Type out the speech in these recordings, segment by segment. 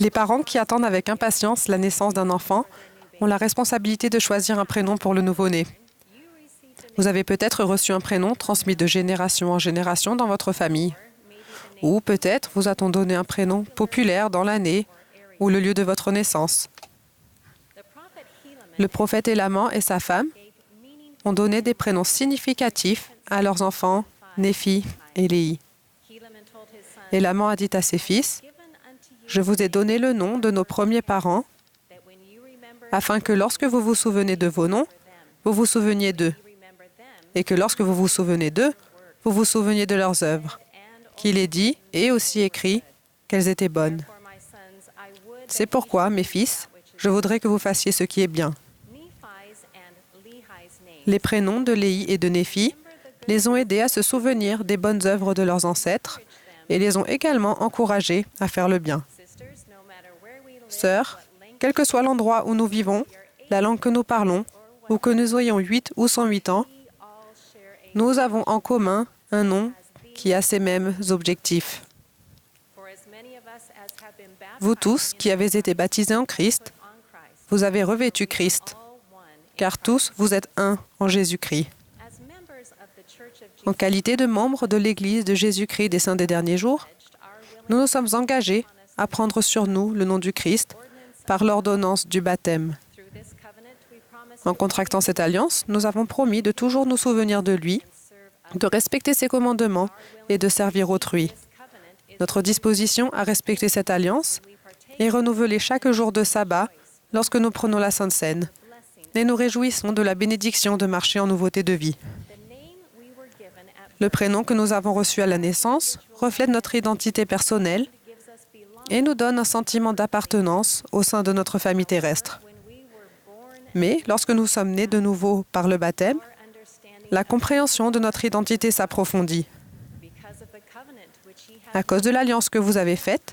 Les parents qui attendent avec impatience la naissance d'un enfant ont la responsabilité de choisir un prénom pour le nouveau-né. Vous avez peut-être reçu un prénom transmis de génération en génération dans votre famille. Ou peut-être vous a-t-on donné un prénom populaire dans l'année ou le lieu de votre naissance. Le prophète Élaman et sa femme ont donné des prénoms significatifs à leurs enfants, Néphi et Léhi. Élaman a dit à ses fils, « Je vous ai donné le nom de nos premiers parents, afin que lorsque vous vous souvenez de vos noms, vous vous souveniez d'eux, et que lorsque vous vous souvenez d'eux, vous vous souveniez de leurs œuvres, qu'il est dit et aussi écrit qu'elles étaient bonnes. C'est pourquoi, mes fils, je voudrais que vous fassiez ce qui est bien. » Les prénoms de Léhi et de Néphi les ont aidés à se souvenir des bonnes œuvres de leurs ancêtres et les ont également encouragés à faire le bien. Sœurs, quel que soit l'endroit où nous vivons, la langue que nous parlons, ou que nous ayons 8 ou 108 ans, nous avons en commun un nom qui a ces mêmes objectifs. Vous tous qui avez été baptisés en Christ, vous avez revêtu Christ, car tous vous êtes un en Jésus-Christ. En qualité de membres de l'Église de Jésus-Christ des Saints des Derniers Jours, nous nous sommes engagés à prendre sur nous le nom du Christ par l'ordonnance du baptême. En contractant cette alliance, nous avons promis de toujours nous souvenir de lui, de respecter ses commandements et de servir autrui. Notre disposition à respecter cette alliance est renouvelée chaque jour de sabbat lorsque nous prenons la Sainte Seine et nous réjouissons de la bénédiction de marcher en nouveauté de vie. Le prénom que nous avons reçu à la naissance reflète notre identité personnelle et nous donne un sentiment d'appartenance au sein de notre famille terrestre. Mais lorsque nous sommes nés de nouveau par le baptême, la compréhension de notre identité s'approfondit. À cause de l'alliance que vous avez faite,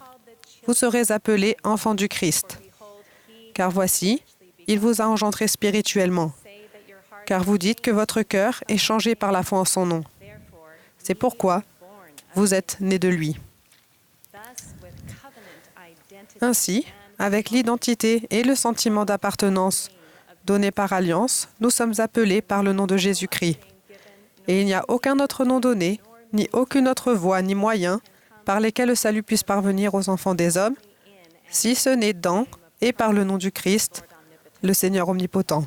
vous serez appelés enfants du Christ. Car voici, il vous a engendré spirituellement, car vous dites que votre cœur est changé par la foi en son nom. C'est pourquoi vous êtes nés de lui. Ainsi, avec l'identité et le sentiment d'appartenance donnés par alliance, nous sommes appelés par le nom de Jésus-Christ. Et il n'y a aucun autre nom donné, ni aucune autre voie, ni moyen, par lesquels le salut puisse parvenir aux enfants des hommes, si ce n'est dans et par le nom du Christ, le Seigneur omnipotent.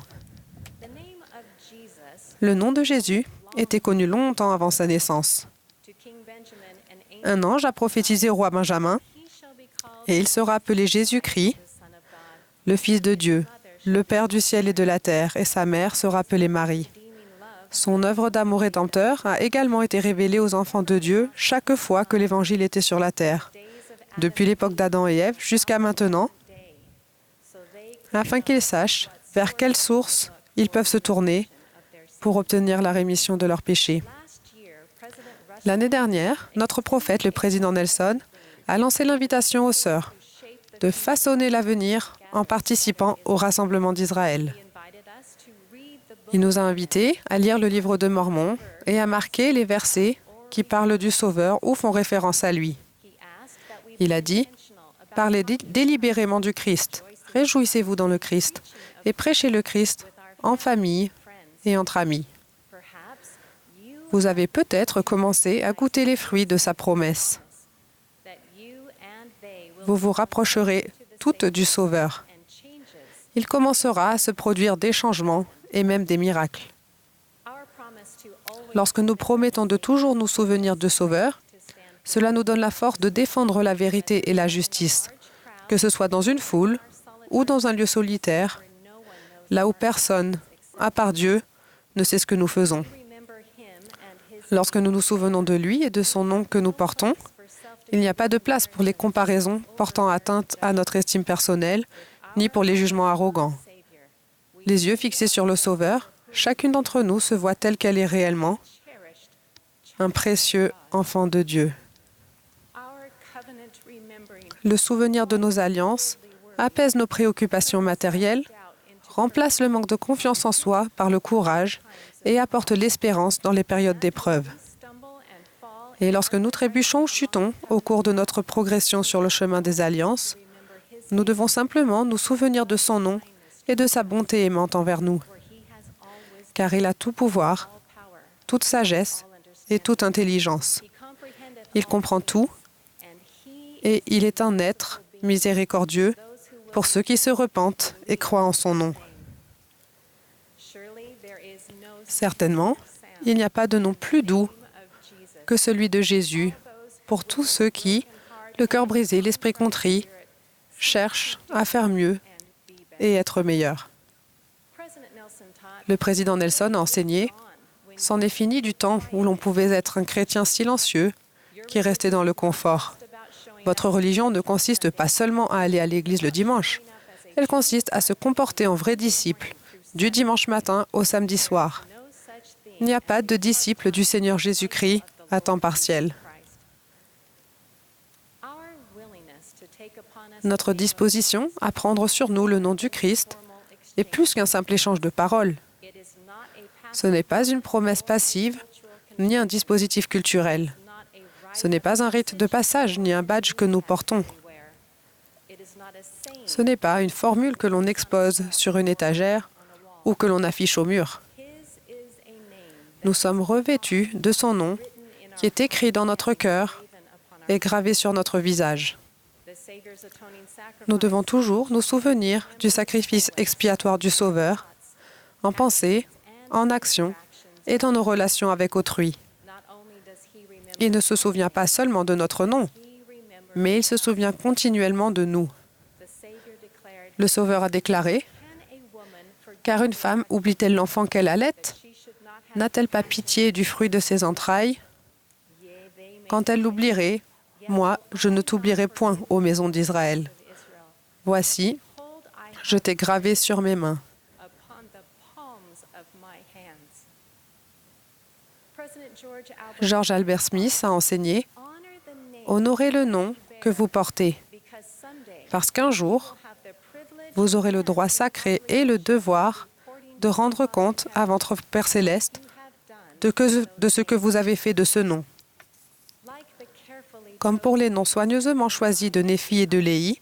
Le nom de Jésus était connu longtemps avant sa naissance. Un ange a prophétisé au roi Benjamin, et il sera appelé Jésus-Christ, le Fils de Dieu, le Père du ciel et de la terre, et sa mère sera appelée Marie. Son œuvre d'amour rédempteur a également été révélée aux enfants de Dieu chaque fois que l'Évangile était sur la terre, depuis l'époque d'Adam et Ève jusqu'à maintenant, afin qu'ils sachent vers quelle source ils peuvent se tourner pour obtenir la rémission de leurs péchés. L'année dernière, notre prophète, le président Nelson, a lancé l'invitation aux sœurs de façonner l'avenir en participant au rassemblement d'Israël. Il nous a invités à lire le livre de Mormon et à marquer les versets qui parlent du Sauveur ou font référence à lui. Il a dit, « Parlez délibérément du Christ, réjouissez-vous dans le Christ et prêchez le Christ en famille et entre amis. » Vous avez peut-être commencé à goûter les fruits de sa promesse. Vous vous rapprocherez toutes du Sauveur. Il commencera à se produire des changements et même des miracles. Lorsque nous promettons de toujours nous souvenir du Sauveur, cela nous donne la force de défendre la vérité et la justice, que ce soit dans une foule ou dans un lieu solitaire, là où personne, à part Dieu, ne sait ce que nous faisons. Lorsque nous nous souvenons de lui et de son nom que nous portons, il n'y a pas de place pour les comparaisons portant atteinte à notre estime personnelle, ni pour les jugements arrogants. Les yeux fixés sur le Sauveur, chacune d'entre nous se voit telle qu'elle est réellement, un précieux enfant de Dieu. Le souvenir de nos alliances apaise nos préoccupations matérielles, remplace le manque de confiance en soi par le courage et apporte l'espérance dans les périodes d'épreuve. Et lorsque nous trébuchons ou chutons au cours de notre progression sur le chemin des alliances, nous devons simplement nous souvenir de son nom et de sa bonté aimante envers nous, car il a tout pouvoir, toute sagesse et toute intelligence. Il comprend tout et il est un être miséricordieux pour ceux qui se repentent et croient en son nom. Certainement, il n'y a pas de nom plus doux que celui de Jésus pour tous ceux qui, le cœur brisé, l'esprit contrit, cherchent à faire mieux et être meilleurs. Le président Nelson a enseigné « C'en est fini du temps où l'on pouvait être un chrétien silencieux qui restait dans le confort. Votre religion ne consiste pas seulement à aller à l'église le dimanche, elle consiste à se comporter en vrai disciple, du dimanche matin au samedi soir. Il n'y a pas de disciple du Seigneur Jésus-Christ à temps partiel. Notre disposition à prendre sur nous le nom du Christ est plus qu'un simple échange de paroles. Ce n'est pas une promesse passive, ni un dispositif culturel. Ce n'est pas un rite de passage, ni un badge que nous portons. Ce n'est pas une formule que l'on expose sur une étagère ou que l'on affiche au mur. Nous sommes revêtus de son nom qui est écrit dans notre cœur et gravé sur notre visage. Nous devons toujours nous souvenir du sacrifice expiatoire du Sauveur, en pensée, en action et dans nos relations avec autrui. Il ne se souvient pas seulement de notre nom, mais il se souvient continuellement de nous. Le Sauveur a déclaré « Car une femme oublie-t-elle l'enfant qu'elle allait? N'a-t-elle pas pitié du fruit de ses entrailles? Quand elle l'oublierait, moi, je ne t'oublierai point, ô maison d'Israël. Voici, je t'ai gravé sur mes mains. » George Albert Smith a enseigné « Honorez le nom que vous portez, parce qu'un jour, vous aurez le droit sacré et le devoir de rendre compte à votre Père céleste de ce que vous avez fait de ce nom. Comme pour les noms soigneusement choisis de Néphi et de Léhi,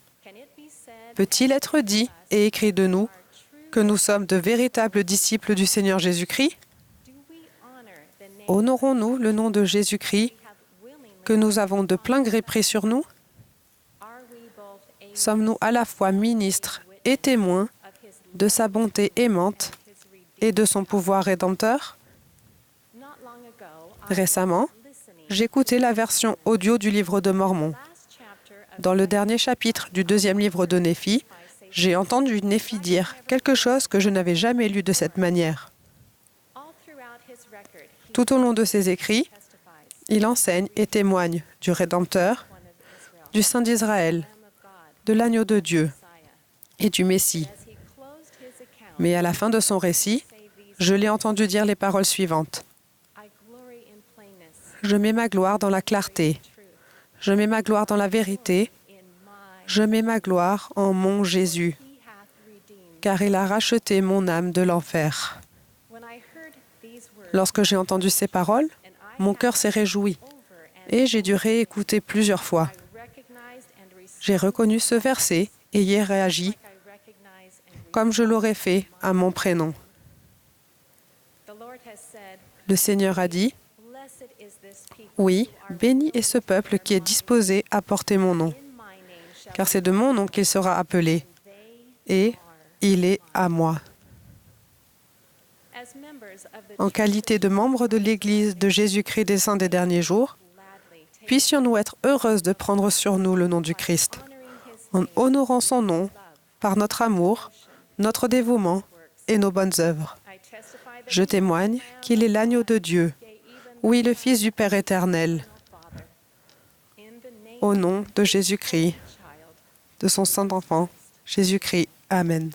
peut-il être dit et écrit de nous que nous sommes de véritables disciples du Seigneur Jésus-Christ? Honorons-nous le nom de Jésus-Christ que nous avons de plein gré pris sur nous? Sommes-nous à la fois ministres et témoins de sa bonté aimante et de son pouvoir rédempteur? Récemment, j'écoutais la version audio du livre de Mormon. Dans le dernier chapitre du 2e livre de Néphi, j'ai entendu Néphi dire quelque chose que je n'avais jamais lu de cette manière. Tout au long de ses écrits, il enseigne et témoigne du Rédempteur, du Saint d'Israël, de l'agneau de Dieu et du Messie. Mais à la fin de son récit, je l'ai entendu dire les paroles suivantes. Je mets ma gloire dans la clarté. Je mets ma gloire dans la vérité. Je mets ma gloire en mon Jésus, car il a racheté mon âme de l'enfer. Lorsque j'ai entendu ces paroles, mon cœur s'est réjoui et j'ai dû réécouter plusieurs fois. J'ai reconnu ce verset et y ai réagi comme je l'aurais fait à mon prénom. Le Seigneur a dit, « Oui, béni est ce peuple qui est disposé à porter mon nom, car c'est de mon nom qu'il sera appelé, et il est à moi. » En qualité de membres de l'Église de Jésus-Christ des Saints des derniers jours, puissions-nous être heureuses de prendre sur nous le nom du Christ, en honorant son nom par notre amour, notre dévouement et nos bonnes œuvres. Je témoigne qu'il est l'agneau de Dieu, oui, le Fils du Père éternel. Au nom de Jésus-Christ, de son Saint-Enfant, Jésus-Christ. Amen.